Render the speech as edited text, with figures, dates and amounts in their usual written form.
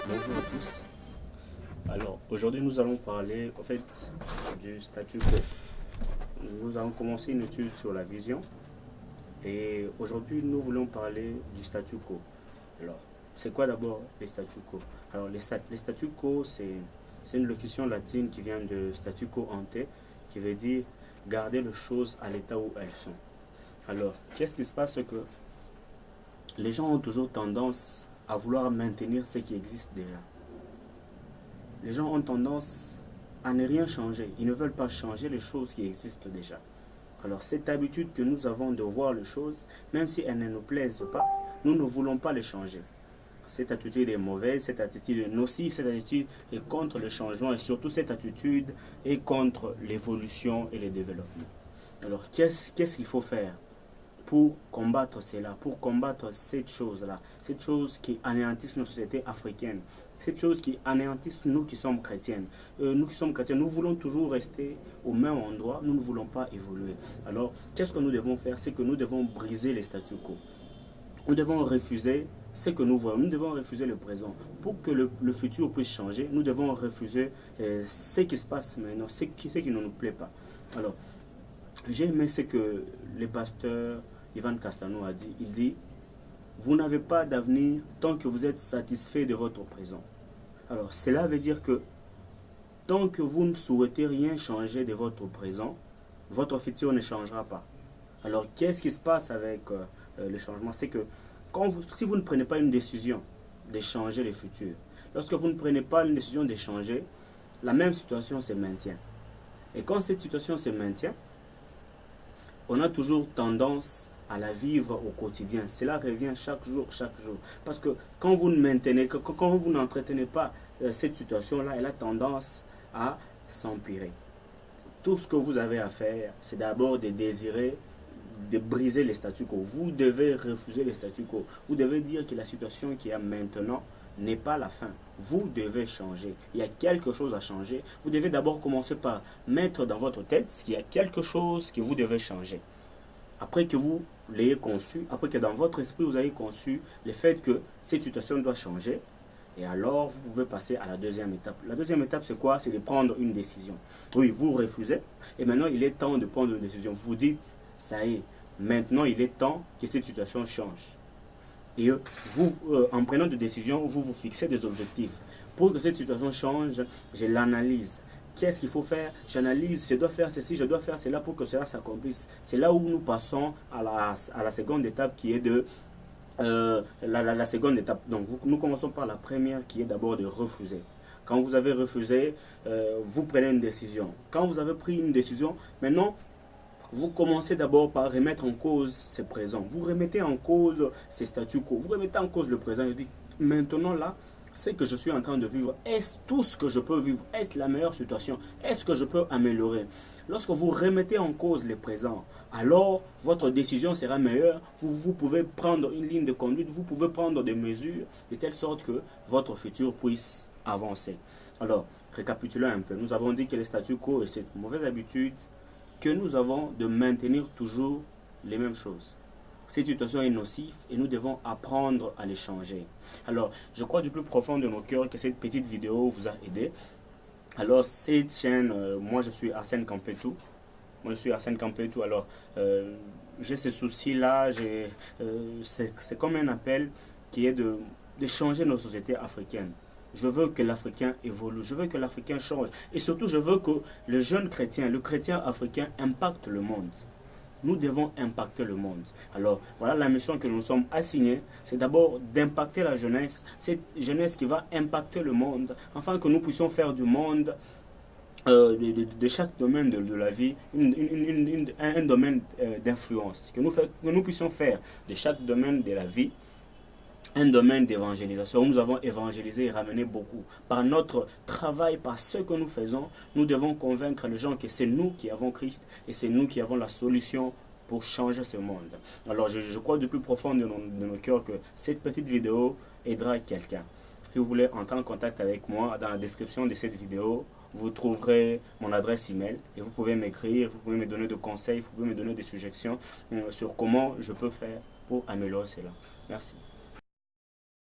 Bonjour à tous. Alors, aujourd'hui, nous allons parler, en fait, du statu quo. Nous allons commencer une étude sur la vision et aujourd'hui, nous voulons parler du statu quo. Alors, c'est quoi d'abord les statu quo? Alors, les statu quo, c'est une locution latine qui vient de statu quo ante, qui veut dire garder les choses à l'état où elles sont. Alors, qu'est-ce qui se pace? C'est que les gens ont toujours tendance à vouloir maintenir ce qui existe déjà. Les gens ont tendance à ne rien changer. Ils ne veulent pas changer les choses qui existent déjà. Alors cette habitude que nous avons de voir les choses, même si elles ne nous plaisent pas, nous ne voulons pas les changer. Cette attitude est mauvaise, cette attitude est nocive, cette attitude est contre le changement et surtout cette attitude est contre l'évolution et le développement. Alors qu'est-ce qu'il faut faire pour combattre cela, pour combattre cette chose qui anéantisse nos sociétés africaines, cette chose qui anéantisse nous qui sommes chrétiennes. Nous qui sommes chrétiens, nous voulons toujours rester au même endroit, nous ne voulons pas évoluer. Alors, qu'est-ce que nous devons faire? C'est que nous devons briser les statu quo. Nous devons refuser ce que nous voyons, nous devons refuser le présent. Pour que le futur puisse changer, nous devons refuser ce qui se passe maintenant, ce qui ne nous plaît pas. Alors, j'ai aimé ce que le pasteur Ivan Castano a dit. Il dit, vous n'avez pas d'avenir tant que vous êtes satisfait de votre présent. Alors, cela veut dire que tant que vous ne souhaitez rien changer de votre présent, votre futur ne changera pas. Alors, qu'est-ce qui se passe avec le changement? C'est que si vous ne prenez pas une décision de changer le futur, lorsque vous ne prenez pas une décision de changer, la même situation se maintient. Et quand cette situation se maintient, on a toujours tendance à la vivre au quotidien. Cela revient chaque jour, chaque jour. Parce que quand vous ne maintenez, quand vous n'entretenez pas cette situation-là, elle a tendance à s'empirer. Tout ce que vous avez à faire, c'est d'abord de désirer de briser les statu quo. Vous devez refuser les statu quo. Vous devez dire que la situation qui est maintenant n'est pas la fin. Vous devez changer. Il y a quelque chose à changer. Vous devez d'abord commencer par mettre dans votre tête qu'il y a quelque chose que vous devez changer. Après que vous l'ayez conçu, après que dans votre esprit vous ayez conçu le fait que cette situation doit changer, et alors vous pouvez passer à la deuxième étape. La deuxième étape, c'est quoi? C'est de prendre une décision. Oui, vous refusez, et maintenant il est temps de prendre une décision. Vous dites, ça y est, maintenant il est temps que cette situation change. Et vous, en prenant des décisions, vous vous fixez des objectifs. Pour que cette situation change, je l'analyse. Qu'est-ce qu'il faut faire? J'analyse, je dois faire ceci, je dois faire cela pour que cela s'accomplisse. C'est là où nous passons à la seconde étape qui est de... la seconde étape. Donc nous commençons par la première qui est d'abord de refuser. Quand vous avez refusé, vous prenez une décision. Quand vous avez pris une décision, maintenant, vous commencez d'abord par remettre en cause ce présent. Vous remettez en cause ces statu quo. Vous remettez en cause le présent. Et dites, maintenant là, ce que je suis en train de vivre, est-ce tout ce que je peux vivre? Est-ce la meilleure situation? Est-ce que je peux améliorer? Lorsque vous remettez en cause le présent, alors votre décision sera meilleure. Vous pouvez prendre une ligne de conduite, vous pouvez prendre des mesures de telle sorte que votre futur puisse avancer. Alors, récapitulons un peu. Nous avons dit que le statu quo est cette mauvaise habitude que nous avons de maintenir toujours les mêmes choses. Cette situation est nocive et nous devons apprendre à les changer. Alors, je crois du plus profond de nos cœurs que cette petite vidéo vous a aidé. Alors, cette chaîne, moi je suis Arsène Campetou. Alors, j'ai ce souci-là. C'est comme un appel qui est de changer nos sociétés africaines. Je veux que l'Africain évolue, je veux que l'Africain change. Et surtout, je veux que le jeune chrétien, le chrétien africain impacte le monde. Nous devons impacter le monde. Alors, voilà la mission que nous sommes assignés. C'est d'abord d'impacter la jeunesse, cette jeunesse qui va impacter le monde, afin que nous puissions faire du monde, de chaque domaine de la vie, un domaine d'influence. Que nous puissions faire de chaque domaine de la vie un domaine d'évangélisation où nous avons évangélisé et ramené beaucoup. Par notre travail, par ce que nous faisons, nous devons convaincre les gens que c'est nous qui avons Christ et c'est nous qui avons la solution pour changer ce monde. Alors je crois du plus profond de nos cœurs que cette petite vidéo aidera quelqu'un. Si vous voulez entrer en contact avec moi, dans la description de cette vidéo, vous trouverez mon adresse email et vous pouvez m'écrire, vous pouvez me donner des conseils, vous pouvez me donner des suggestions sur comment je peux faire pour améliorer cela. Merci.